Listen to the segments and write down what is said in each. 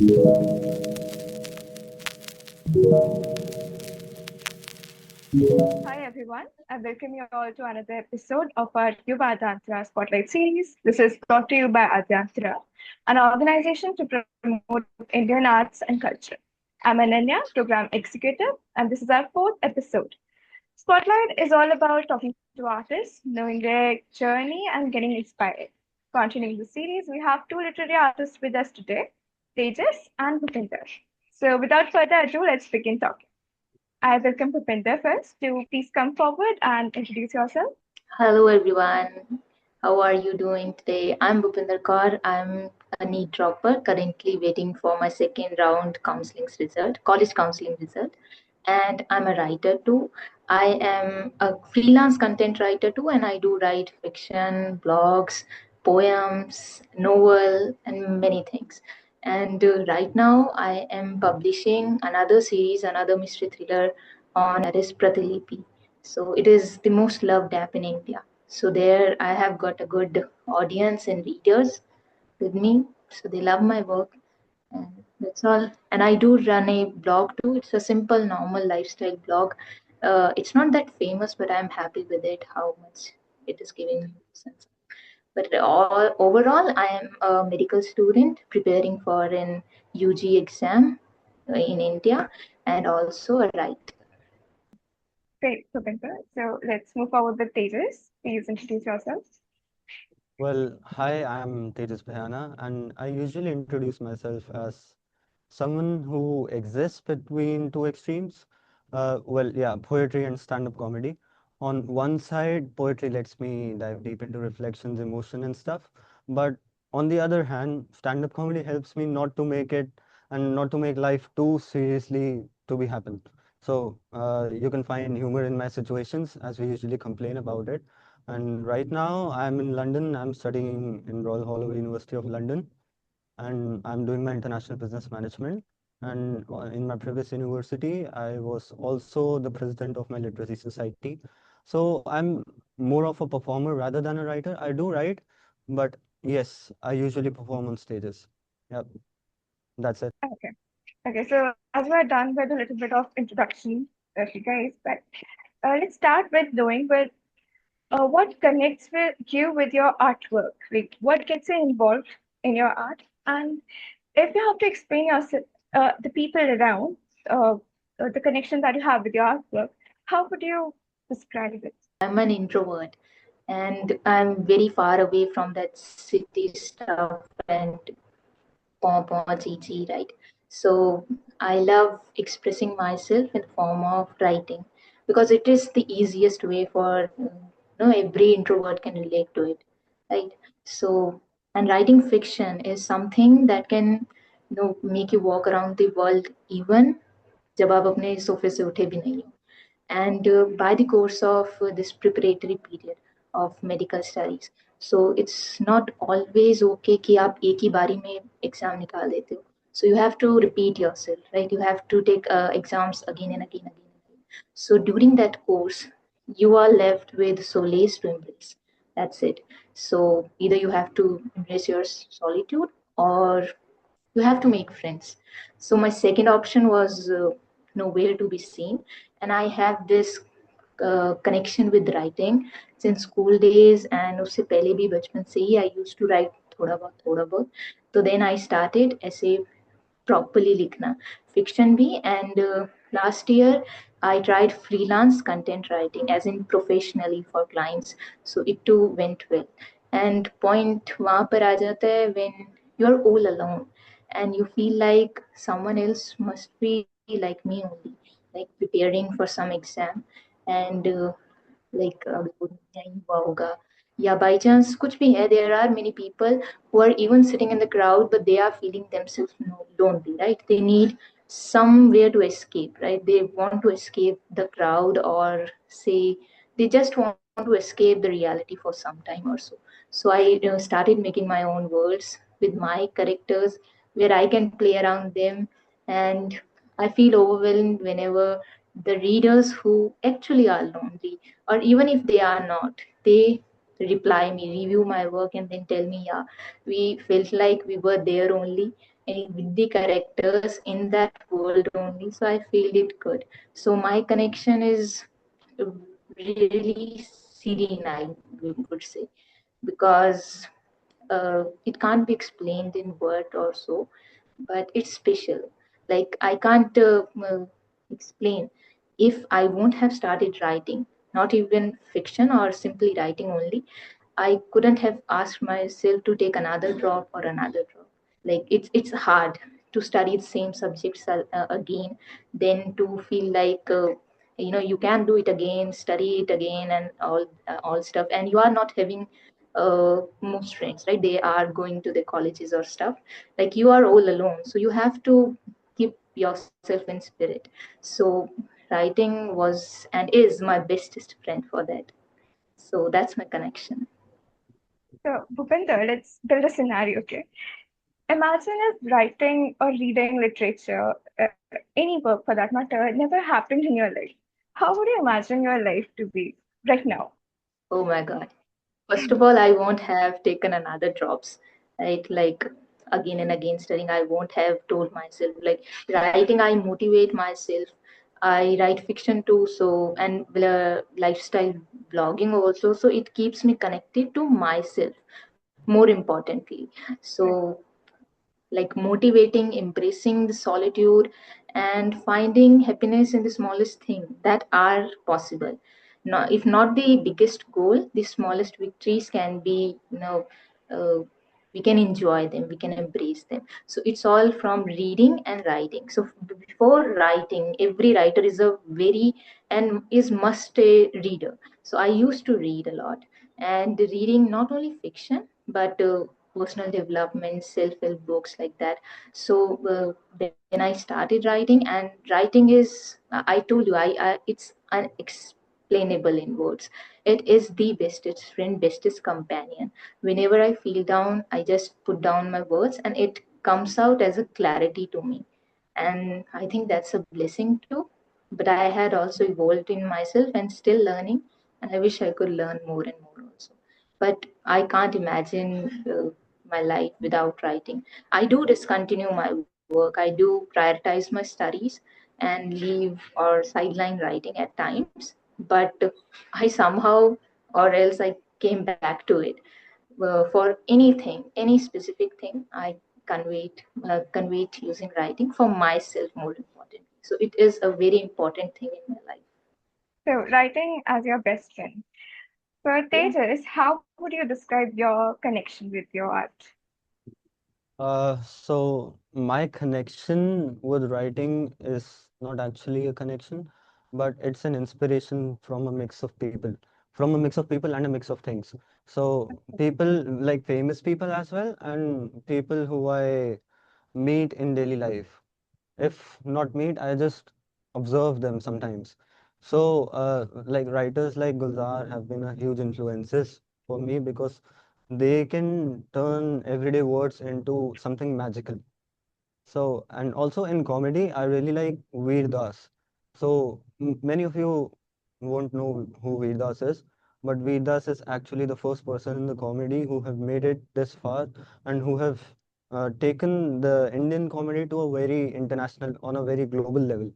Hi everyone, I welcome you all to another episode of our Yuba Adyantra Spotlight series. This is brought to you by Adyantra, an organization to promote Indian arts and culture. I'm Ananya, Program Executive, and this is our fourth episode. Spotlight is all about talking to artists, knowing their journey, and getting inspired. Continuing the series, we have two literary artists with us today, Tejas and Bhupinder. So without further ado, let's begin talking. I welcome Bhupinder first. Do please come forward and introduce yourself. Hello everyone. How are you doing today? I'm Bhupinder Kaur. I'm a NEET dropper, currently waiting for my second round college counseling result. And I'm a writer too. I am a freelance content writer too, and I do write fiction, blogs, poems, novel, and many things. And right now, I am publishing another series, another mystery thriller on that is Pratilipi. So it is the most loved app in India. So there I have got a good audience and readers with me. So they love my work and that's all. And I do run a blog too. It's a simple, normal lifestyle blog. It's not that famous, but I'm happy with it, how much it is giving me sense. But overall, I am a medical student preparing for an UG exam in India and also a writer. Great, Bhupinder. So let's move forward with Tejas. Please introduce yourself. Well, hi, I'm Tejas Bhayana, and I usually introduce myself as someone who exists between two extremes. Yeah, poetry and stand-up comedy. On one side, poetry lets me dive deep into reflections, emotion, and stuff. But on the other hand, stand-up comedy helps me not to make it and not to make life too seriously to be happen. So you can find humor in my situations, as we usually complain about it. And right now, I'm in London. I'm studying in Royal Holloway University of London, and I'm doing my international business management. And in my previous university, I was also the president of my literacy society. So I'm more of a performer rather than a writer. I do write, but yes, I usually perform on stages. Yep, that's it. Okay. Okay, so as we're done with a little bit of introduction of you guys, but let's start with knowing what connects with you with your artwork. Like, what gets you involved in your art? And if you have to explain yourself, the people around, uh, the connection that you have with your artwork, how would you describe it? I'm an introvert and I'm very far away from that city stuff and chi, right? So I love expressing myself in the form of writing because it is the easiest way for every introvert can relate to it, right? So and writing fiction is something that can make you walk around the world even जब आप अपने सोफे से उठे भी नहीं हो and by the course of this preparatory period of medical studies. So it's not always okay कि आप एक ही बारी में exam निकाल देते हो. So you have to repeat yourself, right? You have to take exams again and again and again. So during that course, you are left with solace to embrace. That's it. So either you have to embrace your solitude or you have to make friends. So my second option was nowhere to be seen, and I have this connection with writing since school days, and उससे पहले भी बचपन से ही I used to write थोड़ा बहुत. So then I started ऐसे properly लिखना fiction भी, and last year I tried freelance content writing as in professionally for clients. So it too went well. And point वहाँ पर आ जाता है when you're all alone and you feel like someone else must be like me only, like preparing for some exam and like नहीं हुआ होगा या by chance कुछ भी है, there are many people who are even sitting in the crowd but they are feeling themselves lonely, right? They need somewhere to escape, right? They want to escape the crowd or say they just want to escape the reality for some time or so. So I started making my own worlds with my characters where I can play around them, and I feel overwhelmed whenever the readers who actually are lonely, or even if they are not, they reply me, review my work, and then tell me, yeah, we felt like we were there only with the characters in that world only. So I feel it good. So my connection is really serene, I would say, because it can't be explained in word or so, but it's special. Like I can't explain if I won't have started writing, not even fiction or simply writing only. I couldn't have asked myself to take another drop or another drop. Like it's hard to study the same subjects again, then to feel like you can do it again, study it again, and all stuff. And you are not having most friends, right? They are going to the colleges or stuff. Like you are all alone, so you have to keep yourself in spirit. So writing was and is my bestest friend for that. So that's my connection. So, Bhupinder, let's build a scenario, okay? Imagine if writing or reading literature, any work for that matter, never happened in your life. How would you imagine your life to be right now? Oh my god. First of all, I won't have taken another drops, right? Like again and again studying, I won't have told myself like writing. I motivate myself. I write fiction too, so and lifestyle blogging also. So it keeps me connected to myself more importantly. Right. So like motivating, embracing the solitude, and finding happiness in the smallest thing that are possible. Now, if not the biggest goal, the smallest victories can be, uh, we can enjoy them, we can embrace them. So it's all from reading and writing. So before writing, every writer is a very and is must a reader. So I used to read a lot, and reading not only fiction but personal development, self-help books like that. So when I started writing, and writing is, I told you, it's unexplainable in words. It is the bestest friend, bestest companion. Whenever I feel down, I just put down my words, and it comes out as a clarity to me. And I think that's a blessing too. But I had also evolved in myself and still learning, and I wish I could learn more and more also. But I can't imagine my life without writing. I do discontinue my work. I do prioritize my studies and leave or sideline writing at times. But I somehow, or else I came back to it. For anything, any specific thing, I convey it using writing for myself more importantly. So it is a very important thing in my life. So, writing as your best friend. For Yeah. Tejas, how would you describe your connection with your art? So my connection with writing is not actually a connection, but it's an inspiration from a mix of people, and a mix of things. So people like famous people as well, and people who I meet in daily life. If not meet, I just observe them sometimes. So, like writers like Gulzar have been a huge influences for me because they can turn everyday words into something magical. So, and also in comedy, I really like Veer Das. So, many of you won't know who Veer Das is, but Veer Das is actually the first person in the comedy who have made it this far and who have taken the Indian comedy to a very international, on a very global level.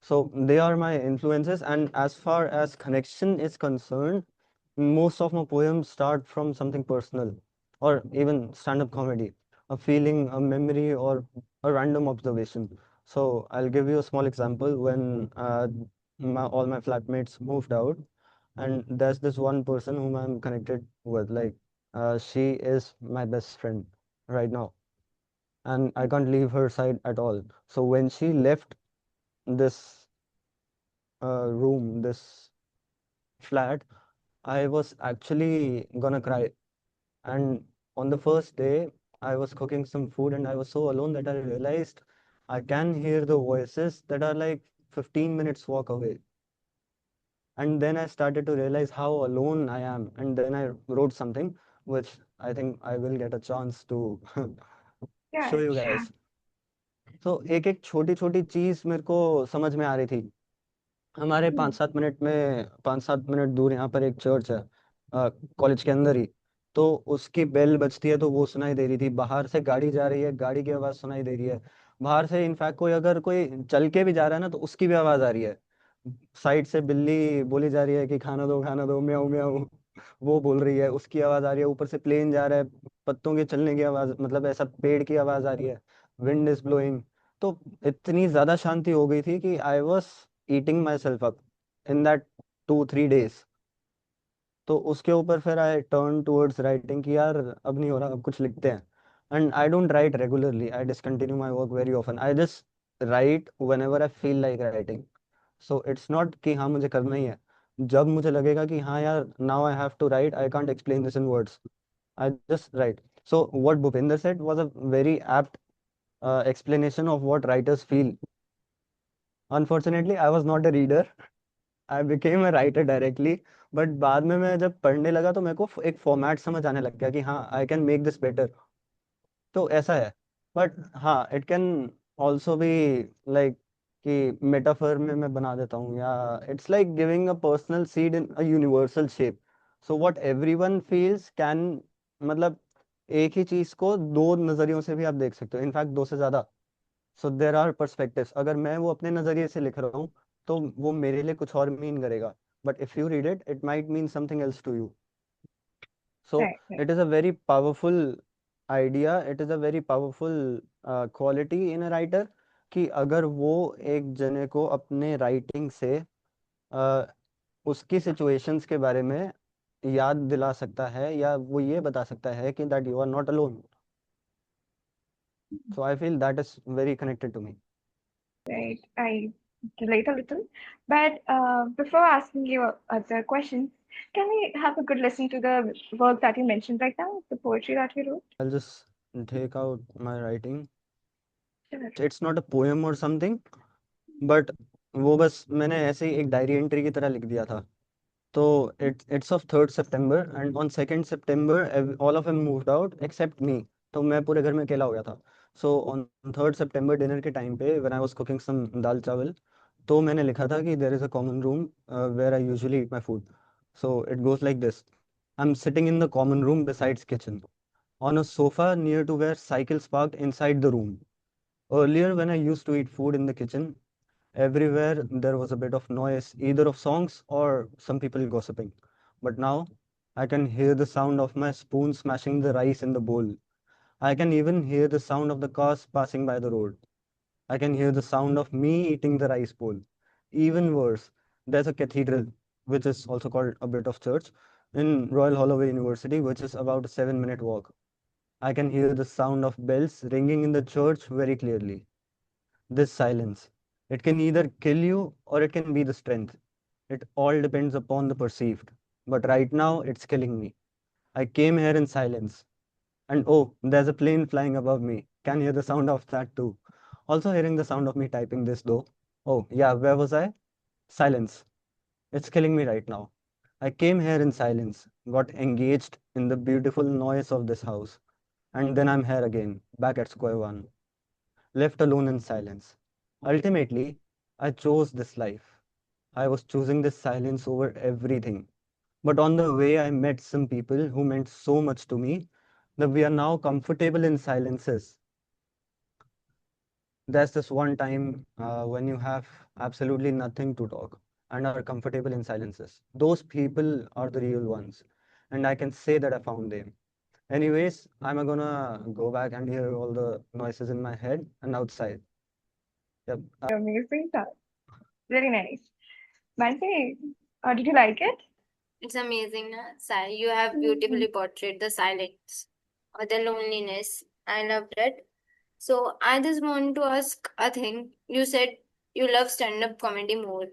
So they are my influences, and as far as connection is concerned, most of my poems start from something personal, or even stand-up comedy, a feeling, a memory, or a random observation. So I'll give you a small example. When all my flatmates moved out, and there's this one person whom I'm connected with, like she is my best friend right now, and I can't leave her side at all. So when she left this room, this flat, I was actually gonna cry. And on the first day, I was cooking some food and I was so alone that I realized I can hear the voices that are like 15 minutes walk away. And then I started to realize how alone I am. And then I wrote something which I think I will get a chance to show Yeah, you sure. guys. तो एक एक छोटी छोटी चीज मेरे को समझ में आ रही थी. हमारे Hmm. 5-7 मिनट दूर यहाँ पर एक चर्च है, कॉलेज के अंदर ही. तो उसकी बेल बजती है तो वो सुनाई दे रही थी, बाहर से गाड़ी जा रही है, गाड़ी की आवाज सुनाई दे रही है, बाहर से इनफैक्ट कोई अगर कोई चल के भी जा रहा है ना तो उसकी भी आवाज आ रही है, साइड से बिल्ली बोली जा रही है कि खाना दो म्याऊं म्याऊं, वो बोल रही है, उसकी आवाज आ रही है, ऊपर से प्लेन जा रहा है, पत्तों के चलने की आवाज, मतलब ऐसा पेड़ की आवाज आ रही है, विंड इज ब्लोइंग। तो इतनी ज्यादा शांति हो गई थी कि I was eating my self up in that 2-3 days। तो उसके ऊपर फिर आई टर्न टूवर्ड्स राइटिंग कि यार अब नहीं हो रहा, अब कुछ लिखते हैं। And I don't write regularly, I discontinue my work very often, I just right when ever I feel like writing. So it's not कि हाँ मुझे करना ही है, जब मुझे लगेगा कि हाँ यार now I have to write, I can't explain this in words, I just write. So what Bhupendra said was a very apt explanation of what writers feel. Unfortunately, I was not a reader. I became a writer directly. But बाद में मैं जब पढ़ने लगा तो मेरे को एक फॉर्मेट समझ आने लग गया कि हाँ I can make this better. तो ऐसा है। बट हाँ it can also be like कि मेटाफर में मैं बना देता हूँ, या it's like giving a personal seed in a universal shape. So what everyone feels can, मतलब एक ही चीज को दो नजरियों से भी आप देख सकते हो, इनफैक्ट दो से ज्यादा। सो देर आर पर्सपेक्टिव्स, अगर मैं वो अपने नजरिए से लिख रहा हूँ तो वो मेरे लिए कुछ और मीन करेगा, but if you read it it might mean something else to you. So Right, right. It is a very powerful idea, it is a very powerful quality in a writer, कि अगर वो एक जने को अपने writing से uh, उसकी situations के बारे में याद दिला सकता है, या वो ये बता सकता है कि that you are not alone. So I feel that is very connected to me. Right. I relate a little. But before asking you other questions, can we have a good listen to the work that you mentioned right now, the poetry that you wrote? I'll just take out my writing. Sure. It's not a poem or something, but वो बस मैंने ऐसे ही एक diary entry की तरह लिख दिया था। तो it's of 3rd September and on 2nd September all of them moved out except me। तो मैं पूरे घर में अकेला हो गया था। So on 3rd September dinner के टाइम पे when I was cooking some दाल चावल, तो मैंने लिखा था कि there is a common room where I usually eat my food। So it goes like this: I'm sitting in the common room besides kitchen, on a sofa near to where cycles parked inside the room. Earlier, when I used to eat food in the kitchen, everywhere there was a bit of noise, either of songs or some people gossiping. But now, I can hear the sound of my spoon smashing the rice in the bowl. I can even hear the sound of the cars passing by the road. I can hear the sound of me eating the rice bowl. Even worse, there's a cathedral, which is also called a bit of church, in Royal Holloway University, which is about a 7-minute walk. I can hear the sound of bells ringing in the church very clearly. This silence, it can either kill you or it can be the strength. It all depends upon the perceived. But right now, it's killing me. I came here in silence. And oh, there's a plane flying above me. Can hear the sound of that too. Also hearing the sound of me typing this though. Oh, yeah, where was I? Silence. It's killing me right now. I came here in silence, got engaged in the beautiful noise of this house, and then I'm here again, back at square one, left alone in silence. Ultimately, I chose this life. I was choosing this silence over everything. But on the way, I met some people who meant so much to me that we are now comfortable in silences. There's this one time when you have absolutely nothing to talk and are comfortable in silences. Those people are the real ones. And I can say that I found them. Anyways, I'm gonna go back and hear all the noises in my head and outside. Yep. Amazing stuff. Very nice. Mansi, did you like it? It's amazing, na? You have Mhm. beautifully portrayed the silence or the loneliness. I loved it. So I just want to ask a thing. You said you love stand-up comedy more.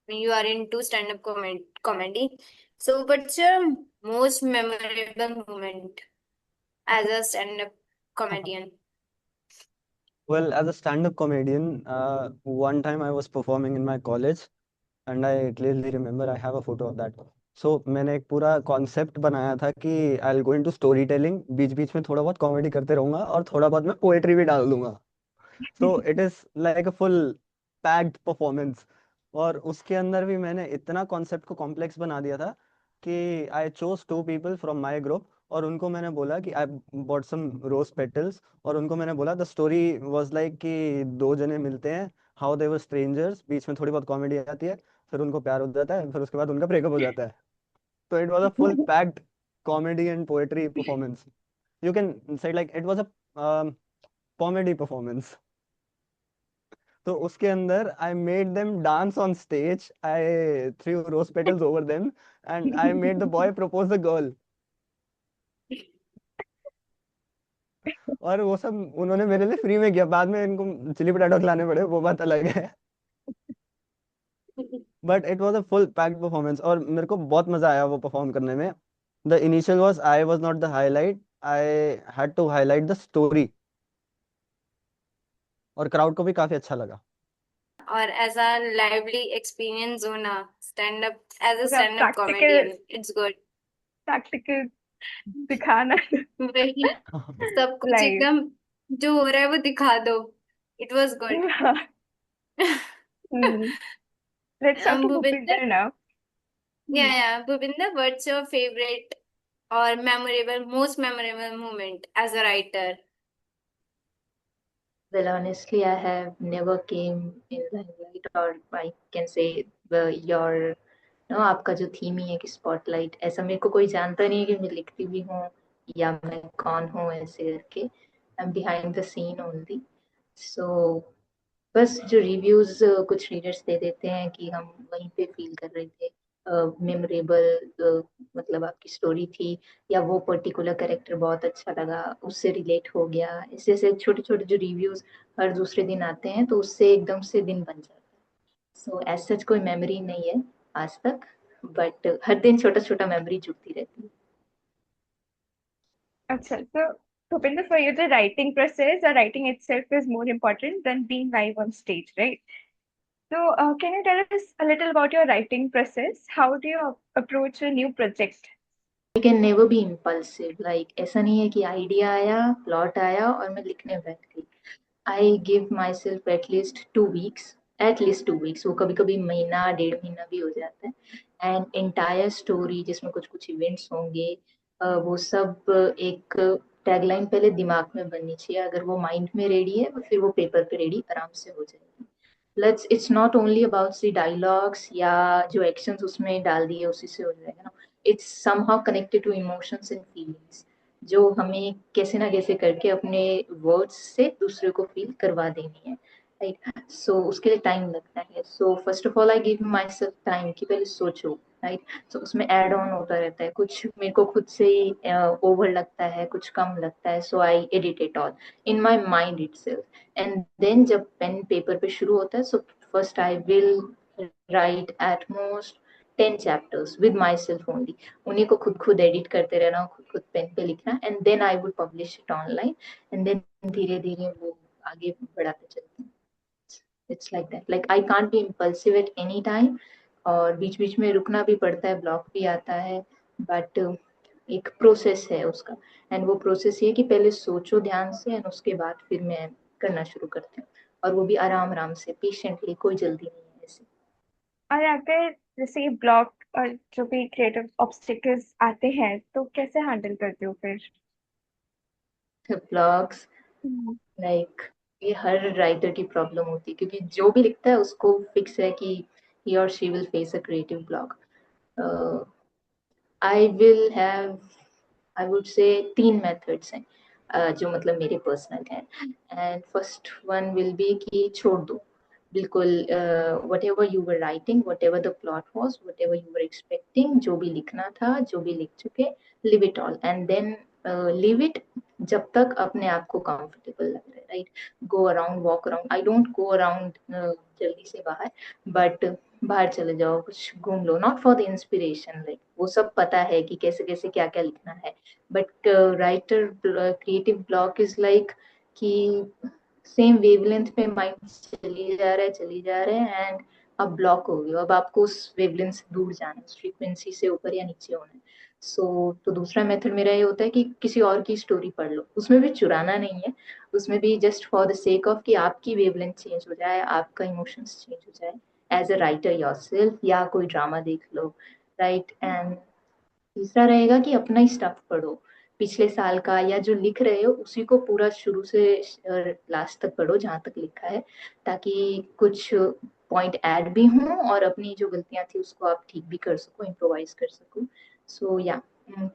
You are into stand-up comedy. So what's your most memorable moment as a stand-up comedian? Well, as a stand-up comedian, one time I was performing in my college, and I clearly remember I have a photo of that. So मैंने एक पूरा concept बनाया था कि I will go into story telling, बीच बीच में थोड़ा बहुत कॉमेडी करते रहूंगा और थोड़ा बहुत मैं पोएट्री भी डाल दूंगा। So it is like a full packed performance. और उसके अंदर भी मैंने इतना कॉन्सेप्ट को कॉम्प्लेक्स बना दिया था कि I chose 2 people from my group और उनको मैंने बोला कि I bought some rose petals, और उनको मैंने बोला द स्टोरी वाज लाइक कि दो जने मिलते हैं, हाउ दे वर स्ट्रेंजर्स, बीच में थोड़ी बहुत कॉमेडी आती है, फिर उनको प्यार हो जाता है, फिर उसके बाद उनका ब्रेकअप हो जाता है। तो it was a full packed comedy and poetry performance, you can say like it was a comedy performance. तो उसके अंदर I made them dance on stage, I threw rose petals over them, and I made the boy propose the girl. और वो सब उन्होंने मेरे लिए free में किया, बाद में इनको चिली पोटैटो खिलाने पड़े, वो बात अलग है। But it was a full packed performance, और मेरे को बहुत मजा आया वो परफॉर्म करने में। The initial was I was not the highlight, I had to highlight the story, और क्राउड को भी काफी अच्छा लगा। और ऐसा लाइवली एक्सपीरियंस होना स्टैंड अप एज अ पूरा stand up comedian, it's good. Practical दिखाना वही, सब कुछ लाइव। एकदम जो हो रहा है वो दिखा दो। It was good. Let's talk to Bhupinder, Bhupinder now. Yeah Bhupinder, what's your favourite और memorable, most memorable moment as a writer? Well, honestly, I have never came in limelight, or I can say your no, आपका जो theme ही है कि spotlight, ऐसा मेरे को कोई जानता नहीं है कि मैं लिखती भी हूँ या मैं कौन हूँ ऐसे करके। I am behind the scene only. So बस जो रिव्यूज कुछ रीडर्स दे देते हैं कि हम वहीं पे फील कर रहे थे, मेमोरेबल मतलब आपकी स्टोरी थी, या वो पर्टिकुलर कैरेक्टर बहुत अच्छा लगा, उससे रिलेट हो गया, ऐसे ऐसे छोटे छोटे जो रिव्यूज हर दूसरे दिन आते हैं, तो उससे एकदम से दिन बन जाता है। सो एज सच कोई मेमोरी नहीं है आज तक, बट हर दिन छोटा छोटा मेमोरी जुड़ती रहती है। Acha, so Bhupinder, for you, the writing process or writing itself is more important than being live on stage, right? So, can you tell us a little about your writing process? How do you approach a new project? I can never be impulsive, like ऐसा नहीं है कि idea आया, plot आया और मैं लिखने बैठ गई। I give my self at least 2 weeks, वो कभी कभी महीना 1.5 महीना भी हो जाता है। एंड एंटायर स्टोरी जिसमें कुछ कुछ इवेंट्स होंगे, वो सब एक टैगलाइन पहले दिमाग में बननी चाहिए, अगर वो माइंड में रेडी है तो फिर वो पेपर पे रेडी आराम से हो जाएगी। Let's it's not only about see dialogues या जो एक्शंस उसमें डाल दिए उसी से हो जाएगा ना, it's somehow connected to emotions and feelings, जो हमें कैसे ना कैसे करके अपने वर्ड्स से दूसरे को फील करवा देनी है, राइट। सो उसके लिए टाइम लगता है। So first of all I give my self time कि पहले सोचो, राइट। सो उसमें एड ऑन होता रहता है, कुछ मेरे को खुद से ही ओवर लगता है, कुछ कम लगता है, so I edit it all in my mind itself. And then जब पेन पेपर पे शुरू होता है, so first I will write at most 10 chapters with myself only, उन्हीं को खुद खुद एडिट करते रहना, खुद खुद पेन पे लिखना, and then I would publish it online, and then धीरे धीरे वो आगे बढ़ाते चलते हैं। It's like that, like I can't be impulsive at any time, और बीच बीच में रुकना भी पड़ता है, ब्लॉक भी आता है, बट एक प्रोसेस है उसका। एंड वो प्रोसेस ये कि पहले सोचो ध्यान से, एंड उसके बाद फिर मैं करना शुरू करती हूँ, और वो भी आराम आराम से, पेशेंटली, कोई जल्दी नहीं है ऐसे। और अगर जैसे ब्लॉक और जो भी क्रिएटिव ऑब्स्टिकल्स आते हैं तो कैसे हैंडल करते हो फिर? ब्लॉग्स, लाइक ये हर राइटर की प्रॉब्लम होती है, क्योंकि जो भी लिखता है उसको फिक्स है कि he or she will face a creative block. I will have, I would say 3 methods हैं, जो मतलब मेरे पर्सनल हैं। And first one will be कि छोड़ दो बिल्कुल, whatever you were writing, whatever the plot was, whatever you were expecting, जो भी लिखना था, जो भी लिख चुके, leave it all, and then leave it जब तक अपने आप को कंफर्टेबल लग रहा है, right. Go around, walk around, I don't go around जल्दी से बाहर, बट बाहर चले जाओ, कुछ घूम लो, not for the inspiration, like वो सब पता है कि कैसे कैसे क्या क्या लिखना है, but writer creative block is like कि सेम वेवलेंथ पे माइंड चली जा रहे हैं, एंड अब ब्लॉक हो गए, अब आपको उस वेवलेंथ से दूर जाना है, उस फ्रीक्वेंसी से ऊपर या नीचे होना है। तो दूसरा मेथड मेरा ये होता है कि किसी और की स्टोरी पढ़ लो, उसमें भी चुराना नहीं है, उसमें भी just for the sake of कि आपकी वेवलेंथ चेंज हो जाए, आपका इमोशंस चेंज हो जाए एज अ राइटर योरसेल्फ, या कोई ड्रामा देख लो, राइट। एंड तीसरा रहेगा कि अपना ही स्टफ पढ़ो, पिछले साल का या जो लिख रहे हो उसी को पूरा शुरू से लास्ट तक पढ़ो जहाँ तक लिखा है, ताकि कुछ पॉइंट ऐड भी हों और अपनी जो गलतियां थी उसको आप ठीक भी कर सको, इम्प्रोवाइज कर सको। सो या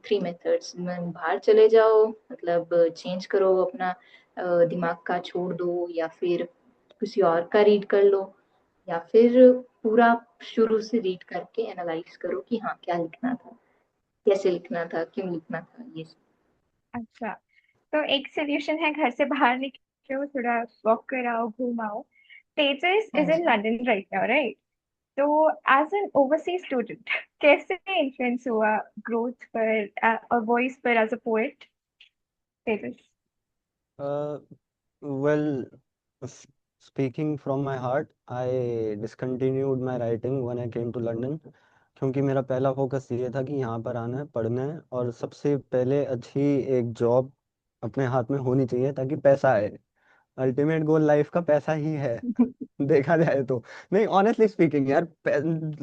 3 मेथड्स, बाहर चले जाओ, मतलब चेंज करो अपना दिमाग का, छोड़ दो, या फिर किसी और का रीड कर लो, या फिर पूरा शुरू से रीड करके एनालाइज करो कि हाँ क्या लिखना था, कैसे लिखना था, क्यों लिखना था, ये सब। अच्छा, तो एक सोल्यूशन है घर से बाहर निकलो, थोड़ा वॉक कराओ, घूमाओ। तेजस हाँ इज इन जी। London right now, right? तो एज एन ओवरसीज स्टूडेंट कैसे इन्फ्लुएंस हुआ ग्रोथ पर और वॉइस पर as a poet, Tejas? Well, speaking from my heart, I discontinued my writing when I came to London, क्योंकि मेरा पहला फोकस ये था कि यहाँ पर आना है, पढ़ना है, और सबसे पहले अच्छी एक जॉब अपने हाथ में होनी चाहिए ताकि पैसा आए। अल्टीमेट गोल लाइफ का पैसा ही है, देखा जाए तो। नहीं, ऑनेस्टली स्पीकिंग यार,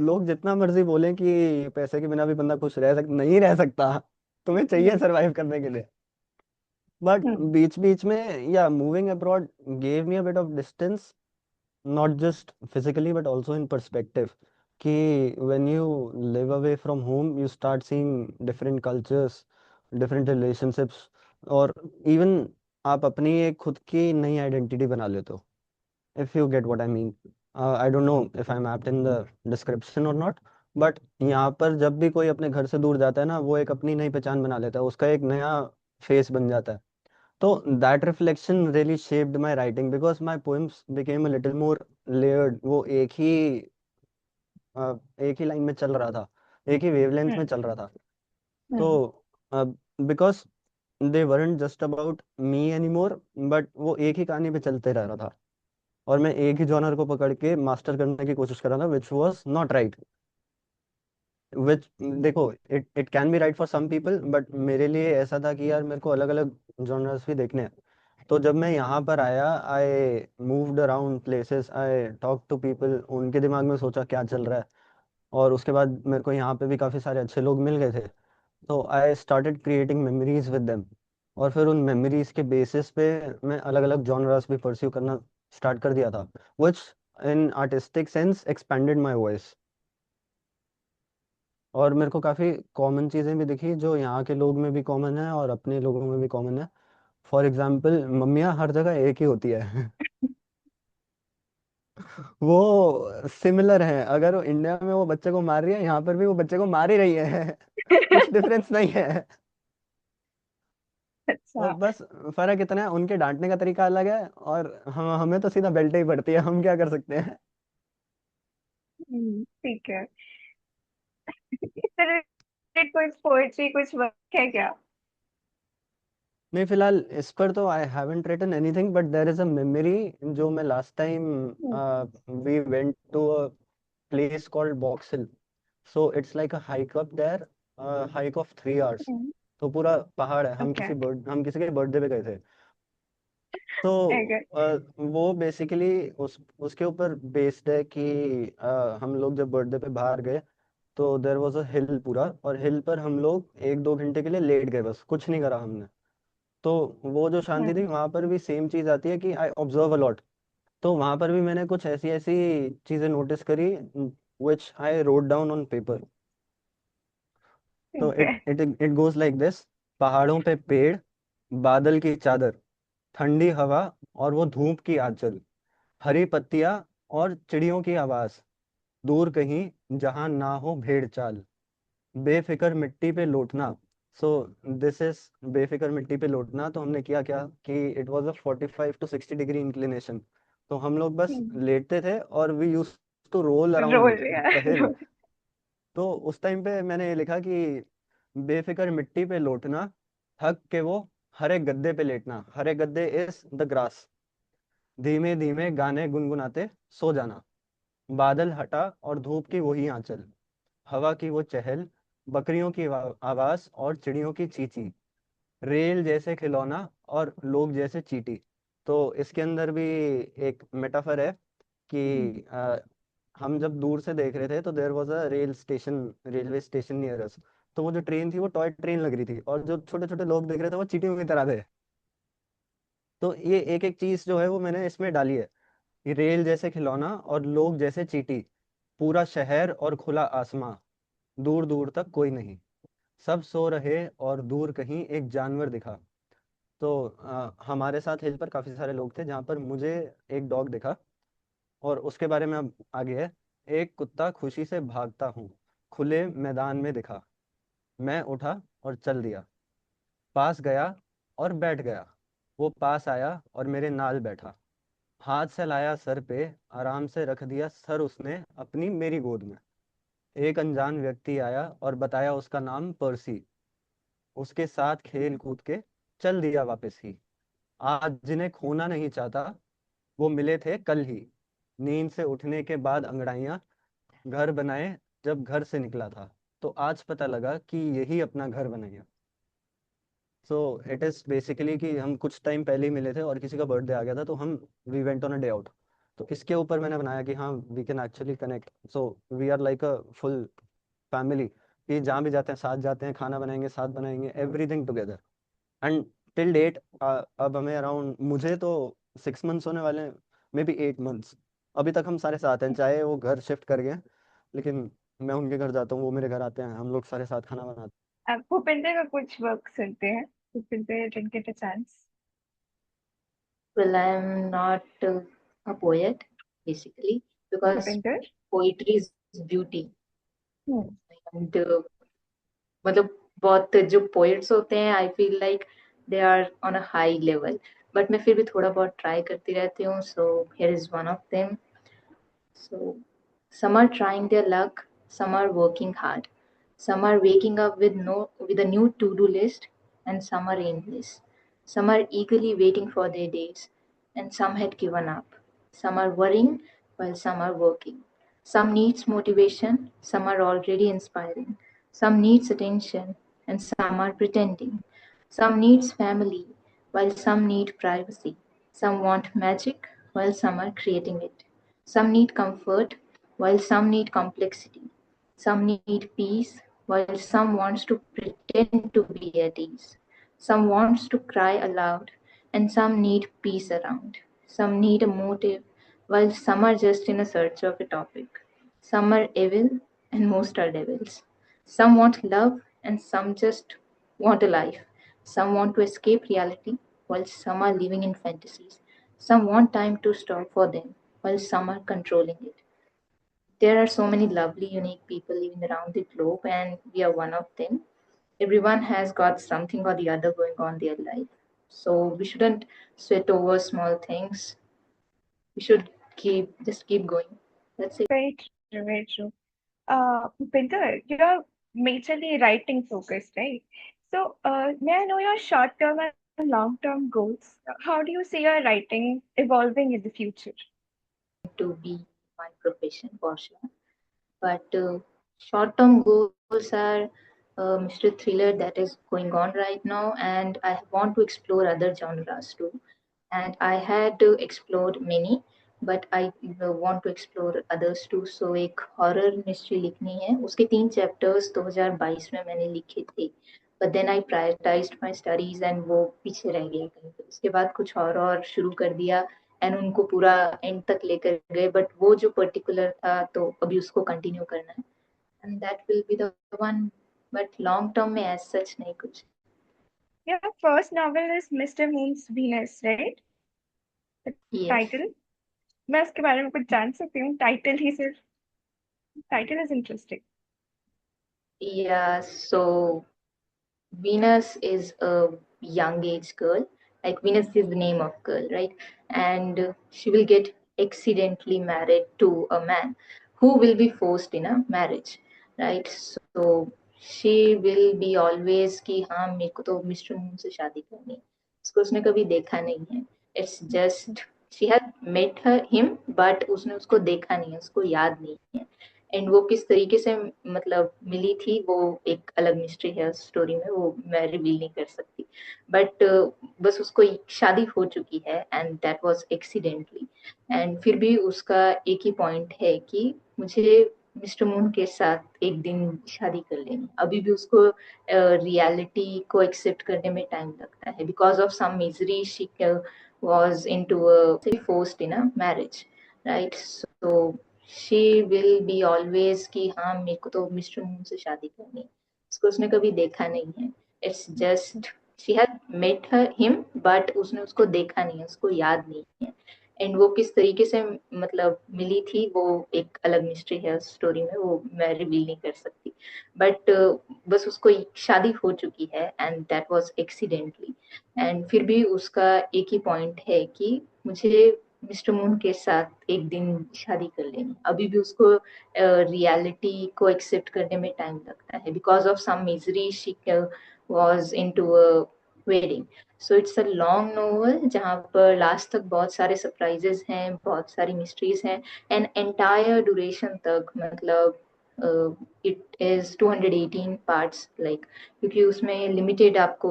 लोग जितना मर्जी बोलें कि पैसे के बिना भी बंदा खुश रह सकता, नहीं रह सकता। तुम्हें चाहिए सरवाइव करने के लिए। बट हम्म। बीच बीच में, या moving abroad gave me a bit of distance, not just physically but also in perspective, कि when you live away from home you start seeing different cultures, different relationships, और even आप अपनी एक खुद की नई आइडेंटिटी बना लेते हो, if you get what I mean. I don't know if I'm apt in the description or not, but यहाँ पर जब भी कोई अपने घर से दूर जाता है ना, वो एक अपनी नई पहचान बना लेता है, उसका एक नया फेस बन जाता है। तो that reflection really shaped my writing because my poems became a little more layered. वो एक ही लाइन में चल रहा था, एक ही वेवलेंथ में हम्म। चल रहा था। हम्म। तो because they weren't just about me any more, but वो एक ही कहानी पे चलते रह रहा था, और मैं एक ही जॉनर को पकड़ के मास्टर करने की कोशिश कर रहा था, which was not right. Which, देखो, it can be right for some people, but मेरे लिए ऐसा था कि यार मेरे को अलग अलग जॉनर्स भी देखने हैं। तो जब मैं यहाँ पर आया, I moved around places, I talk to people, उनके दिमाग में सोचा क्या चल रहा है, और उसके बाद मेरे को यहाँ पे भी काफ़ी सारे अच्छे लोग मिल गए थे। तो I started creating memories with them, और फिर उन मेमोरीज के बेसिस पे मैं अलग अलग जॉनर्स भी परस्यू करना स्टार्ट कर दिया था, which in artistic sense expanded my voice. और मेरे को काफ़ी कॉमन चीज़ें भी दिखी जो यहाँ के लोग में भी कॉमन है और अपने लोगों में भी कॉमन है। फॉर एग्जाम्पल, मम्मियाँ हर जगह एक ही होती है। वो सिमिलर है, अगर वो इंडिया में वो बच्चे को मार रही है, यहाँ पर भी वो बच्चे को मार ही रही है। कुछ डिफरेंस नहीं है। अच्छा। बस फर्क इतना है, उनके डांटने का तरीका अलग है, और हम हमें तो सीधा बेल्ट ही पड़ती है, हम क्या कर सकते हैं। ठीक है। इससे related कोई पोएट्री, कुछ वर्क है क्या? नहीं, फिलहाल इस पर तो I haven't written anything, but there is a memory. जो मैं last time, hmm. We went to a place called Box Hill, so it's like a hike up there, hike of 3 hours। तो पूरा पहाड़ है, ओके। हम किसी के birthday पे गए थे। तो ओके। वो बेसिकली उसके ऊपर बेस्ड है कि हम लोग जब बर्थडे पे बाहर गए, तो देर वॉज अ हिल पूरा, और हिल पर हम लोग 1-2 घंटे के लिए लेट गए, बस कुछ नहीं करा हमने। तो वो जो शांति थी, वहां पर भी सेम चीज आती है कि आई ऑब्जर्व अ लॉट। तो वहां पर भी मैंने कुछ ऐसी ऐसी चीजें नोटिस करी, which I wrote down on paper. तो ठीक है। इट गोज लाइक दिस: पहाड़ों पे पेड़, बादल की चादर, ठंडी हवा और वो धूप की आंचल, हरी पत्तियां और चिड़ियों की आवाज, दूर कहीं जहां ना हो भेड़ चाल, बेफिक्र मिट्टी पे लौटना। सो दिस इज बेफिक्र मिट्टी पे लौटना। तो हमने किया क्या कि it was a 45 to 60 degree inclination. तो हम लोग बस लेटते थे, और we use to roll roll around the यार, हिल। रोल। तो उस टाइम पे मैंने ये लिखा कि बेफिक्र मिट्टी पे लौटना, थक के वो हरे गद्दे पे लेटना, हरे गद्दे इज द ग्रास, धीमे धीमे गाने गुनगुनाते सो जाना, बादल हटा और धूप की वही आंचल, हवा की वो चहल, बकरियों की आवाज और चिड़ियों की चींची, रेल जैसे खिलौना और लोग जैसे चींटी। तो इसके अंदर भी एक मेटाफर है कि हम जब दूर से देख रहे थे, तो there was a railway station near us. तो वो जो ट्रेन थी वो टॉय ट्रेन लग रही थी, और जो छोटे छोटे लोग दिख रहे थे वो चींटियों की तरह थे। तो ये एक एक चीज जो है वो मैंने इसमें डाली है, कि रेल जैसे खिलौना और लोग जैसे चींटी, पूरा शहर और खुला आसमां, दूर दूर तक कोई नहीं, सब सो रहे और दूर कहीं एक जानवर दिखा। तो हमारे साथ हिल पर काफी सारे लोग थे, जहाँ पर मुझे एक डॉग दिखा, और उसके बारे में अब आगे है। एक कुत्ता खुशी से भागता हूँ, खुले मैदान में दिखा, मैं उठा और चल दिया, पास गया और बैठ गया, वो पास आया और मेरे नाल बैठा, हाथ से लाया सर पे, आराम से रख दिया सर उसने अपनी मेरी गोद में। एक अनजान व्यक्ति आया और बताया उसका नाम पर्सी, उसके साथ खेल कूद के चल दिया वापस ही। आज जिन्हें खोना नहीं चाहता वो मिले थे कल ही, नींद से उठने के बाद अंगड़ाइयां घर बनाए जब घर से निकला था, तो आज पता लगा कि यही अपना घर बनाया। सो इट इज बेसिकली कि हम कुछ टाइम पहले ही मिले थे और किसी का बर्थडे आ गया था, तो हम we went on a day out. तो इसके ऊपर मैंने बनाया कि हाँ we can actually connect, so we are like a full family, कि जहाँ भी जाते हैं साथ जाते हैं, खाना बनाएंगे साथ बनाएंगे, everything together. And till date अब हमें अराउंड, मुझे तो 6 मंथ्स होने वाले हैं, मे बी 8 मंथ्स, अभी तक हम सारे साथ हैं, चाहे वो घर शिफ्ट कर गए, लेकिन मैं उनके घर जाता हूँ, वो मेरे घर आते हैं, हम लोग सारे साथ खाना बनाते आप भूपिंदर का कुछ वर्क सुनते हैं? Bhupinder didn't get a chance. Well, I'm not a poet basically because Bhupinder? poetry is beauty. Hmm. And मतलब बहुत जो poets होते हैं I feel like they are on a high level. But मैं फिर भी थोड़ा बहुत try करती रहती हूँ. So here is one of them. So some are trying their luck, some are working hard, some are waking up with a new to-do list, and some are aimless. Some are eagerly waiting for their days, and some had given up. Some are worrying while some are working. Some needs motivation, some are already inspiring. Some needs attention, and some are pretending. Some needs family, while some need privacy. Some want magic, while some are creating it. Some need comfort, while some need complexity. Some need peace, while some wants to pretend to be at ease. Some wants to cry aloud, and some need peace around. Some need a motive, while some are just in a search of a topic. Some are evil, and most are devils. Some want love, and some just want a life. Some want to escape reality, while some are living in fantasies. Some want time to stop for them, while some are controlling it. There are so many lovely, unique people living around the globe, and we are one of them. Everyone has got something or the other going on in their life. So we shouldn't sweat over small things. We should keep going. That's it. Very true, very true. Bhupinder, you're majorly writing focused, right? So, may I know your short-term and long-term goals? How do you see your writing evolving in the future? To be my profession for sure. But short-term goals are Mr. Thriller that is going on right now, and I want to explore other genres too. And I had explored many, but I want to explore others too. So एक horror mystery लिखनी है, उसके 3 chapters 2022 में मैंने लिखे थे. But then I prioritized my studies and वो पीछे रह गए कहीं पे. उसके बाद कुछ और शुरू कर दिया एंड उनको पूरा एंड तक लेकर गए, बट वो जो पर्टिकुलर था तो अभी उसको कंटिन्यू करना है, and that will be the one. But long term में एज सच नहीं कुछ. Your first novel is Mr. Moon's Venus, right? The yes. title? मैं उसके बारे में कुछ जान सकती हूँ? टाइटल ही सिर्फ, टाइटल इज इंटरेस्टिंग. या सो Venus is a young age girl. Like Venus is the name of girl, right? And she will get accidentally married to a man who will be forced in a marriage, right? So she will be always कि हाँ मेरे को तो mister moon से शादी करनी है. उसको उसने कभी देखा नहीं है. It's just she had met him, but उसने उसको देखा नहीं है, उसको याद नहीं है. एंड वो किस तरीके से मतलब मिली थी वो एक अलग मिस्ट्री है उस स्टोरी में, वो मैं रिवील नहीं कर सकती. बट बस उसको शादी हो चुकी है and that was accidentally. And फिर भी उसका एक ही पॉइंट है कि मुझे मिस्टर मून के साथ एक दिन शादी कर लेंगे। अभी भी उसको रियलिटी को एक्सेप्ट करने में टाइम लगता है, because of some misery she was into a forced in a marriage, right? So she will be always कि हाँ मेरे को तो मिस्टर मून से शादी करनी है। उसको उसने कभी देखा नहीं है। It's just she had met him, but उसने उसको देखा नहीं है, उसको याद नहीं है। एंड वो किस तरीके से मतलब मिली थी वो एक अलग मिस्ट्री है उस स्टोरी में, वो मैं रिवील नहीं कर सकती। बट बस उसको शादी हो चुकी है and that was accidentally. And फिर भी उसका एक ही पॉइंट है कि मुझे मिस्टर मून के साथ एक दिन शादी कर लेनी। अभी भी उसको रियलिटी को एक्सेप्ट करने में टाइम लगता है, because of some misery she was into a wedding. So it's a long novel जहाँ पर लास्ट तक बहुत सारे सरप्राइजेस हैं, बहुत सारी मिस्ट्रीज हैं। एंड एंटायर ड्यूरेशन तक मतलब इट इज 218 पार्ट्स, लाइक क्योंकि उसमें लिमिटेड आपको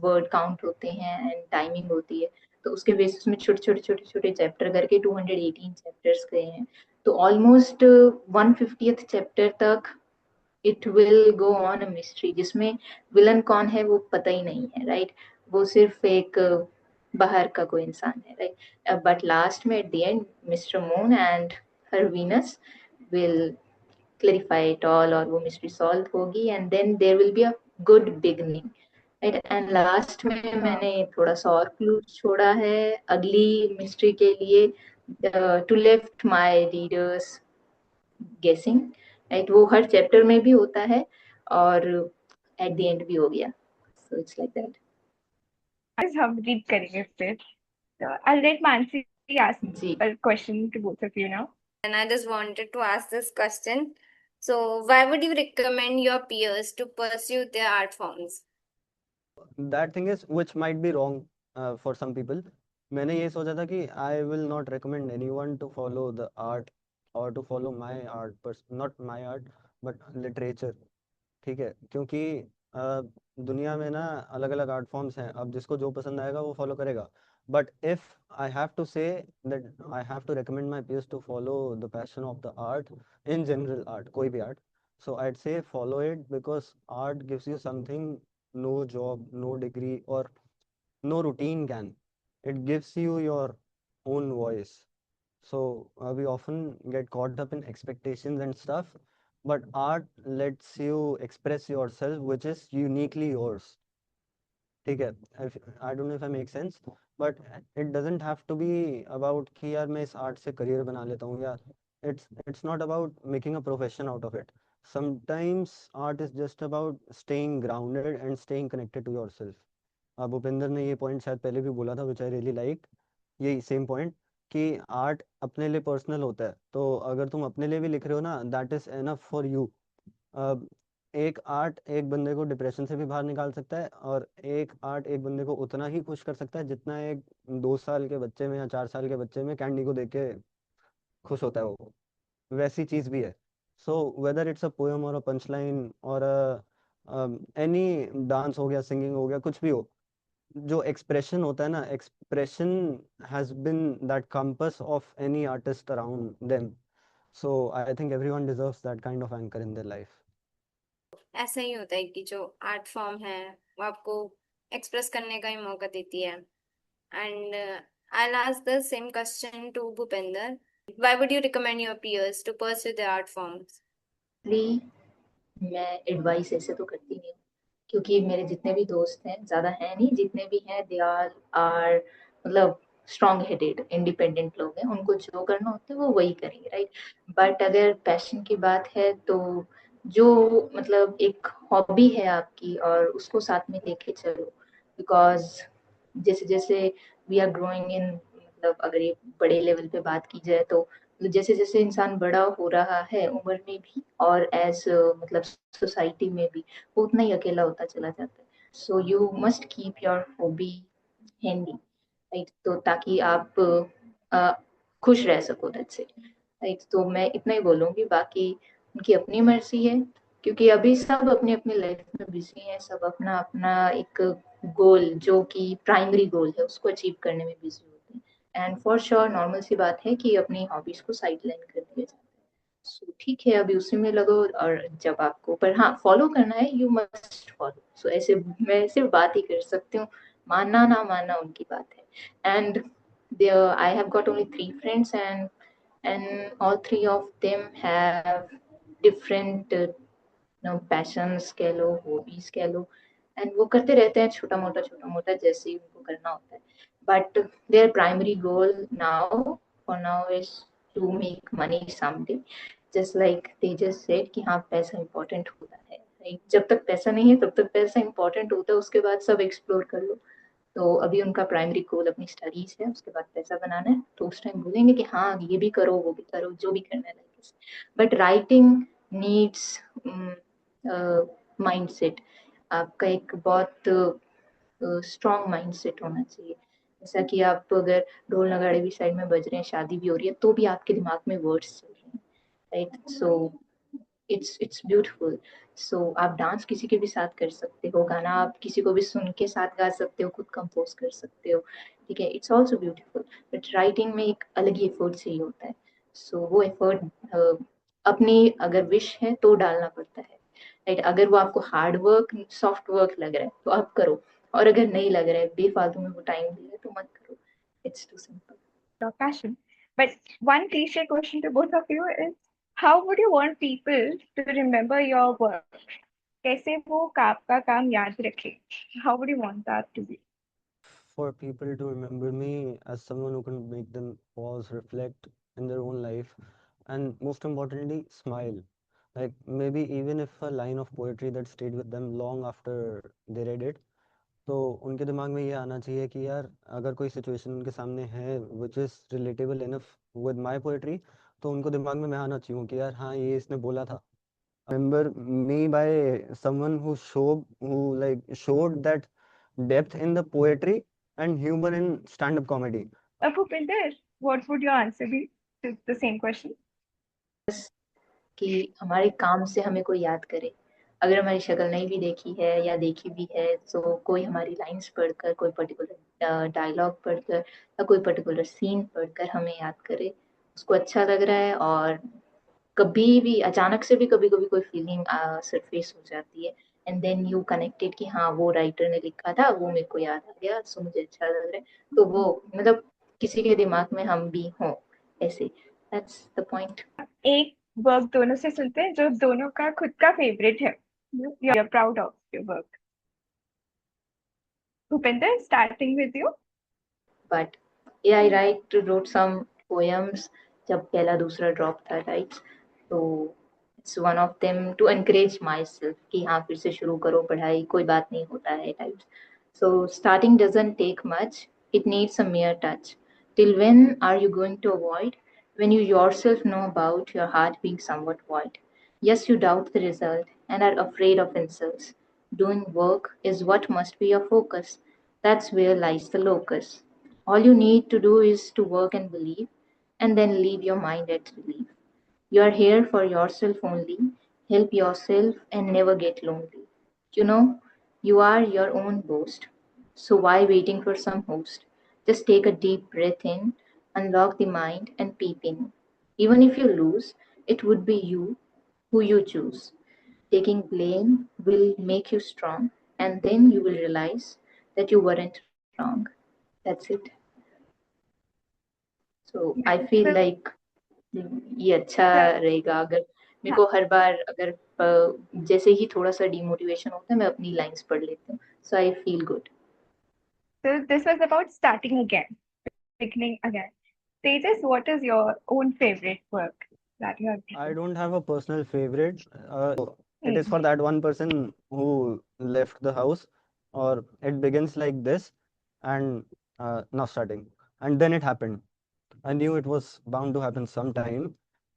वर्ड काउंट होते हैं एंड टाइमिंग होती है, तो उसके बेसिस में छोटे छोटे छोटे छोटे चैप्टर करके 218 चैप्टर्स गए हैं। तो ऑलमोस्ट 150th चैप्टर तक it will go on a mystery, जिसमें विलन कौन है वो पता ही नहीं है, राइट? वो सिर्फ एक बाहर का कोई इंसान है, राइट? बट लास्ट में at the end Mr Moon and her Venus will clarify it all, और वो मिस्ट्री सॉल्व होगी and then there will be a good beginning, right? And last में मैंने थोड़ा सा और क्लू छोड़ा है अगली मिस्ट्री के लिए, टू लेफ्ट माय रीडर्स गेसिंग, राइट? वो हर चैप्टर में भी होता है और एट द एंड भी हो गया। सो इट्स लाइक दैट। आज हम रीड करेंगे फिर। So I'll let Mansi ask ji a question to both of you now. And I just wanted to ask this question. So, why would you recommend your peers to pursue their art forms? That thing is which might be wrong for some people. मैंने ये सोचा था कि I will not recommend anyone to follow the art or to follow my art, not my art but literature. ठीक है, क्योंकि दुनिया में ना अलग अलग आर्ट फॉर्म्स हैं, अब जिसको जो पसंद आएगा वो फॉलो करेगा। But if I have to say that I have to recommend my peers to follow the passion of the art, in general art, कोई भी art, so I'd say follow it, because art gives you something no job, no degree or no routine can. It gives you your own voice. So we often get caught up in expectations and stuff, but art lets you express yourself, which is uniquely yours. ठीक है, I don't know if I make sense, but it doesn't have to be about कि यार मैं इस art से career बना लेता हूँ यार. It's not about making a profession out of it. Sometimes art is just about staying grounded and staying connected to yourself. अब भूपेंद्र ने ये पॉइंट शायद पहले भी बोला था, विच आई रियली लाइक, यही सेम पॉइंट कि आर्ट अपने लिए पर्सनल होता है। तो अगर तुम अपने लिए भी लिख रहे हो ना, that is enough for you. एक आर्ट एक बंदे को डिप्रेशन से भी बाहर निकाल सकता है, और एक आर्ट एक बंदे को उतना ही खुश कर सकता है जितना एक 2 साल के बच्चे में या 4 साल के बच्चे में कैंडी को देख के खुश होता है वो, वैसी चीज भी है। So whether it's a poem और अ पंच लाइन और एनी डांस हो गया, सिंगिंग हो गया, कुछ भी हो, जो एक्सप्रेशन होता है ना, expression has been that compass of any artist around them. So I think everyone deserves that kind of anchor in their life. ऐसा ही होता है कि जो आर्ट फॉर्म है वो आपको एक्सप्रेस करने का ही मौका देती है। And I'll ask the same question to Bhupender. Why would you recommend your peers to pursue their art forms? मैं एडवाइस ऐसे तो करती नहीं हूँ, क्योंकि मेरे जितने भी दोस्त हैं, ज्यादा है नहीं, जितने भी हैं दे आर मतलब स्ट्रॉन्ग हेडेड इंडिपेंडेंट लोग हैं, उनको जो करना होता है वो वही करेंगे, राइट? बट अगर पैशन की बात है तो जो मतलब एक हॉबी है आपकी और उसको साथ में लेके चलो, बिकॉज जैसे जैसे वी आर ग्रोइंग इन, मतलब अगर ये बड़े लेवल पे बात की जाए तो जैसे जैसे इंसान बड़ा हो रहा है उम्र में भी और एज मतलब सोसाइटी में भी, वो उतना ही अकेला होता चला जाता है। So you must keep your hobby handy, right? तो ताकि आप खुश रह सको, दैट्स इट, राइट? तो मैं इतना ही बोलूंगी, बाकी उनकी अपनी मर्जी है, क्योंकि अभी सब अपने अपने लाइफ में बिजी हैं, सब अपना अपना एक गोल जो कि प्राइमरी गोल है उसको अचीव करने में बिजी होते हैं। एंड फॉर श्योर नॉर्मल सी बात है कि अपनी हॉबीज को साइड लाइन कर दिया जाता है। सो ठीक है, अभी उसी में लगो। और जब आपको, पर हाँ, फॉलो करना है, यू मस्ट फॉलो। सो ऐसे मैं सिर्फ बात ही कर सकती हूँ, मानना ना मानना उनकी बात है। And I have got only 3 friends, and all 3 of them have different patience कह लो, हॉबीज कह लो, एंड वो करते रहते हैं छोटा मोटा जैसे ही उनको करना होता है। But their primary goal now, for now, is to make money someday. Just like Tejas said कि हाँ, पैसा इंपॉर्टेंट होता है, right? जब तक पैसा नहीं है तब तक पैसा इंपॉर्टेंट होता है, उसके बाद सब एक्सप्लोर कर लो। तो अभी उनका प्राइमरी गोल अपनी स्टडीज है, उसके बाद पैसा बनाना है, तो उस टाइम बोलेंगे कि हाँ, ये भी करो, वो भी करो, जो भी करना है। But writing needs mindset. आपका एक बहुत स्ट्रॉन्ग माइंडसेट होना चाहिए। जैसा कि आप अगर ढोल नगाड़े भी साइड में बज रहे हैं, शादी भी हो रही है, तो भी आपके दिमाग में वर्ड्स चल रहे हैं, right? So it's beautiful. So आप डांस किसी के भी साथ कर सकते हो, गाना आप किसी को भी सुन के साथ गा सकते हो, खुद कंपोज कर सकते हो, ठीक है, it's also beautiful. But writing में एक अलग ही एफर्ट चाहिए होता है। सो वो एफर्ट अपनी अगर विश है तो डालना पड़ता है, राइट? अगर वो आपको हार्ड वर्क, सॉफ्ट वर्क लग रहा है तो आप करो, और अगर नहीं लग रहा है, बेफालतू में वो टाइम दे रहा है, तो मत करो। It's too simple. Your passion. But one cliche question to both of you is, how would you want people to remember your work? कैसे वो आपका काम याद रखे? How would you want that to be? For people to remember me as someone who can make them pause, reflect in their own life, and most importantly, smile. Like maybe even if a line of poetry that stayed with them long after they read it, तो उनके दिमाग में ये आना चाहिए कि यार अगर कोई सिचुएशन उनके सामने है which is relatable enough with my poetry, तो उनको दिमाग में मैं आना चाहिए कि यार हाँ, ये इसने बोला था। Remember me by someone who like showed that depth in the poetry and humor in stand-up comedy. Bhupinder, what would your answer be to the same question? कि हमारे काम से हमें कोई याद करे। अगर हमारी शक्ल नहीं भी देखी है या देखी भी है, तो कोई हमारी लाइंस पढ़कर, कोई पर्टिकुलर डायलॉग पढ़कर या कोई पर्टिकुलर सीन पढ़कर हमें याद करे, उसको अच्छा लग रहा है। और कभी भी अचानक से भी कभी कभी कोई फीलिंग सरफेस हो जाती है, एंड देन यू कनेक्टेड कि हाँ, वो राइटर ने लिखा था, वो मेरे को याद आ गया, सो मुझे अच्छा लग रहा है। तो वो मतलब किसी के दिमाग में हम भी हों ऐसे, दैट्स द पॉइंट। एक वर्क दोनों से सुनते हैं जो दोनों का खुद का फेवरेट है. You are proud of your work. Bhupinder, starting with you. But yeah, I wrote some poems जब पहला दूसरा ड्रॉप था, राइट? तो it's one of them to encourage myself कि हाँ, फिर से शुरू करो पढ़ाई, कोई बात नहीं, होता है types. So starting doesn't take much, it needs a mere touch. Till when are you going to avoid when you yourself know about your heart being somewhat void? Yes, you doubt the result and are afraid of insults. Doing work is what must be your focus. That's where lies the locus. All you need to do is to work and believe, and then leave your mind at relief. You are here for yourself only. Help yourself and never get lonely. You know, you are your own boast. So why waiting for some host? Just take a deep breath in, unlock the mind, and peep in. Even if you lose, it would be you who you choose. Taking blame will make you strong, and then you will realize that you weren't wrong. That's it. So I feel So, like ये अच्छा so, रहेगा। अगर मेरे हाँ, को हर बार अगर जैसे ही थोड़ा सा डिमोटिवेशन होता है, मैं अपनी लाइंस पढ़ लेती हूँ, so I feel good. so this was about starting again, beginning again. Tejas, what is your own favorite work that you have I written? don't have a personal favorite. It is Hmm. for that one person who left the house, or it begins like this, and now starting. And then it happened. I knew it was bound to happen sometime,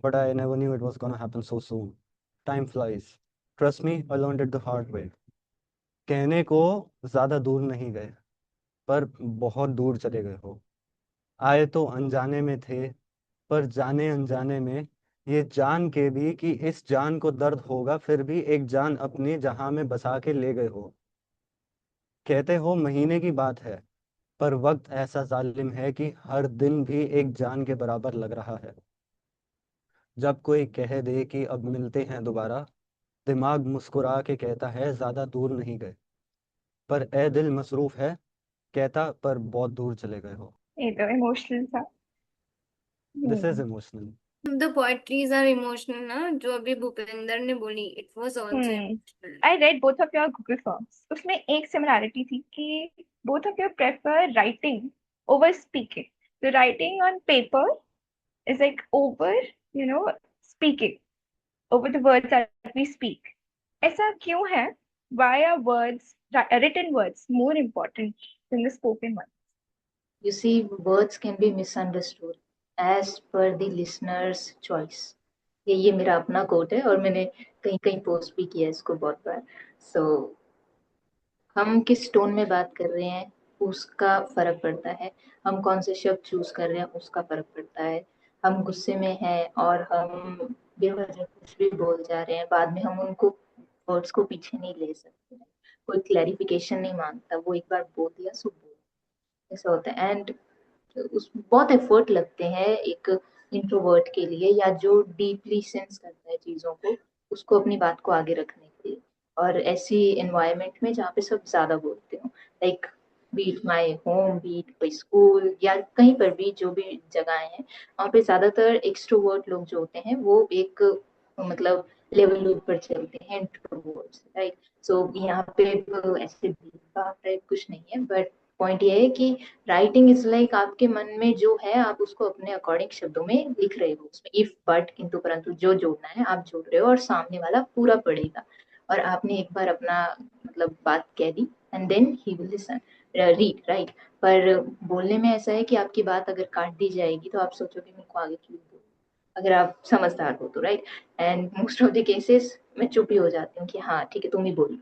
but I never knew it was gonna happen so soon. Time flies. Trust me, I learned it the hard way. कहने को ज्यादा दूर नहीं गए, पर बहुत दूर चले गए हो। आए तो अनजाने में थे, पर जाने अनजाने में, ये जान के भी कि इस जान को दर्द होगा, फिर भी एक जान अपनी जहां में बसा के ले गए हो। कहते हो महीने की बात है, पर वक्त ऐसा जालिम है कि हर दिन भी एक जान के बराबर लग रहा है। जब कोई कह दे कि अब मिलते हैं दोबारा, दिमाग मुस्कुरा के कहता है ज्यादा दूर नहीं गए, पर ए दिल मसरूफ है, कहता पर बहुत दूर चले गए हो। ये तो इमोशनल था। This is hmm emotional. The poetries are emotional ना, जो अभी भूपेंद्र ने बोली, it was also hmm emotional. I read both of your Google forms. उसमें एक सिमिलैरिटी थी कि both of you prefer writing over speaking. The writing on paper is like over, you know, speaking, over the words that we speak. ऐसा क्यों है? Why are words, written words, more important than the spoken ones? You see, words can be misunderstood as per the listener's choice. ये मेरा अपना coat है और मैंने कहीं कहीं पोस्ट भी किया है इसको बहुत बार. सो हम किस टोन में बात कर रहे हैं उसका फर्क पड़ता है. हम कौन से शब्द चूज कर रहे हैं उसका फर्क पड़ता है. हम गुस्से में हैं और हम बेवजह कुछ भी बोल जा रहे हैं, बाद में हम उनको वर्ड्स को पीछे नहीं ले सकते. कोई क्लैरिफिकेशन नहीं मांगता, वो एक बार बोल दिया सो बोल, ऐसा होता है. एंड उस बहुत एफर्ट लगते हैं एक इंट्रोवर्ट के लिए, या जो डीपली सेंस करता है चीजों को, उसको अपनी बात को आगे रखने के लिए. और ऐसी एनवायरनमेंट में जहाँ पे सब ज्यादा बोलते हो, like beat my home, beat कोई स्कूल या कहीं पर भी जो भी जगहें हैं, वहाँ पे ज्यादातर एक्सट्रोवर्ट लोग जो होते हैं वो एक मतलब लेवल ऊपर चलते हैं इंट्रोवर्ट, राइट. सो यहाँ पे ऐसे भेदभाव टाइप कुछ नहीं है, बट पॉइंट ये है कि राइटिंग इज लाइक आपके मन में जो है आप उसको अपने अकॉर्डिंग शब्दों में लिख रहे हो. उसमें इफ बट किंतु परंतु जो जोड़ना है आप जोड़ रहे हो और सामने वाला पूरा पढ़ेगा. और आपने एक बार अपना मतलब बात कह दी and then he will listen, read, write. पर बोलने में ऐसा है कि आपकी बात अगर काट दी जाएगी तो आप सोचोगे मेरे को आगे क्यों बोलूं, अगर आप समझदार हो तो, right. And most of the cases मैं चुप ही हो जाती हूँ कि हाँ ठीक है तुम ही बोलो.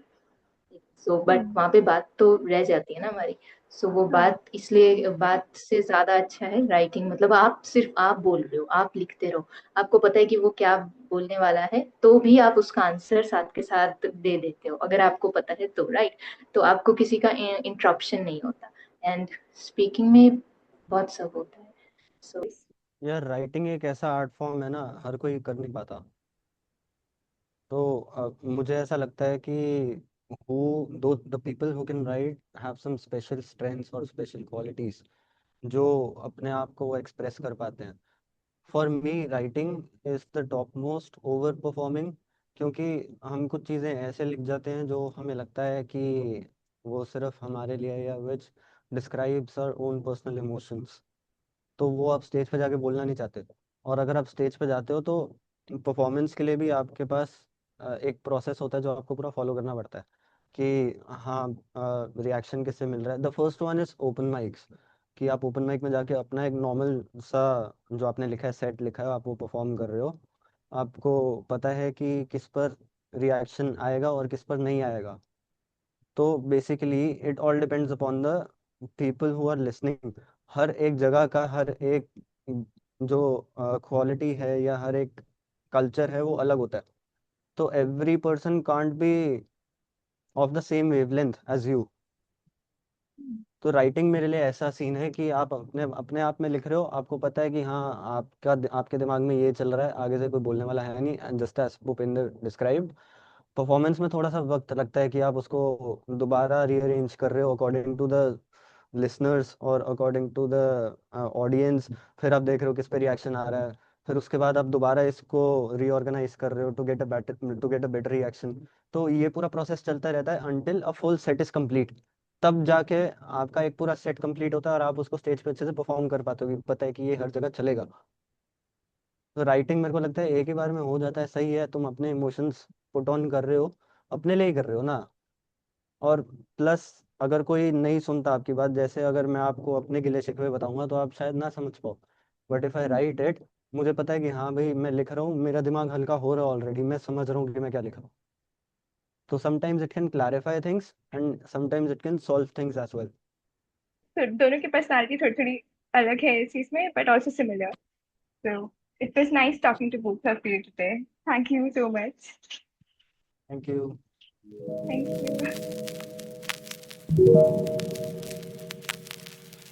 सो बट वहां पे बात तो रह जाती है ना हमारी. सो वो बात, इसलिए बात से ज्यादा अच्छा है राइटिंग. मतलब आप सिर्फ आप बोल रहे हो, आप लिखते रहो, आपको पता है कि वो क्या बोलने वाला है, तो भी आप उसका आंसर साथ के साथ दे देते हो अगर आपको पता है तो, राइट. तो आपको किसी का इंटरप्शन नहीं होता. एंड स्पीकिंग में बहुत सब होता है. सो यार राइटिंग एक ऐसा आर्ट फॉर्म है ना, हर कोई कर नहीं पाता. तो मुझे ऐसा लगता है कि who the people who can write have some special strengths और special qualities जो अपने आप को वो एक्सप्रेस कर पाते हैं. For me writing is the top most over performing, क्योंकि हम कुछ चीज़ें ऐसे लिख जाते हैं जो हमें लगता है कि वो सिर्फ हमारे लिए, या which describes our own personal emotions. तो वो आप स्टेज पे जाके बोलना नहीं चाहते. और अगर आप स्टेज पे जाते हो तो परफॉर्मेंस के लिए भी आपके पास एक प्रोसेस होता है जो आपको पूरा फॉलो करना पड़ता है कि हाँ रिएक्शन किससे मिल रहा है. The first one is open mics, कि आप ओपन माइक में जाके अपना एक नॉर्मल सा जो आपने लिखा है, सेट लिखा है, आप वो परफॉर्म कर रहे हो. आपको पता है कि किस पर रिएक्शन आएगा और किस पर नहीं आएगा. तो basically it all depends upon the people who are listening. हर एक जगह का हर एक जो क्वालिटी है या हर एक कल्चर है वो अलग होता है. तो every person can't be of the same wavelength as you. तो राइटिंग मेरे लिए ऐसा सीन है कि आप अपने अपने आप में लिख रहे हो, आपको पता है कि हाँ आपके दिमाग में ये चल रहा है, आगे से कोई बोलने वाला है नहीं, and just as Bhupendra described. Performance में थोड़ा सा वक्त लगता है कि आप उसको दोबारा रीअरेंज कर रहे हो अकॉर्डिंग टू द लिसनर्स और अकॉर्डिंग टू द ऑडियंस. फिर आप देख रहे हो किस पे रिएक्शन आ रहा है, फिर उसके बाद आप दोबारा इसको रीऑर्गेनाइज कर रहे हो to get a better reaction. तो ये पूरा प्रोसेस चलता रहता है until a full set is complete. तब जाके आपका एक पूरा सेट कंप्लीट होता है और आप उसको स्टेज पे अच्छे से परफॉर्म कर पाते हो कि पता है कि ये हर जगह चलेगा. तो राइटिंग मेरे को लगता है एक ही बार में हो जाता है. सही है, तुम अपने इमोशंस पुट ऑन कर रहे हो, अपने लिए ही कर रहे हो ना. और प्लस अगर कोई नहीं सुनता आपकी बात, जैसे अगर मैं आपको अपने गिले शिकवे बताऊंगा तो आप शायद ना समझ पाओ, but if I right it, मुझे पता है कि हाँ भाई मैं लिख रहा हूँ, मेरा दिमाग हल्का हो रहा है ऑलरेडी, मैं समझ रहा हूँ कि मैं क्या लिख रहा हूँ. तो sometimes it can clarify things and sometimes it can solve things as well. तो दोनों की पर्सनालिटी थोड़ी थोड़ी अलग है इस चीज में, but also similar. So it was nice talking to both of you today. Thank you so much. Thank you. Thank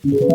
you.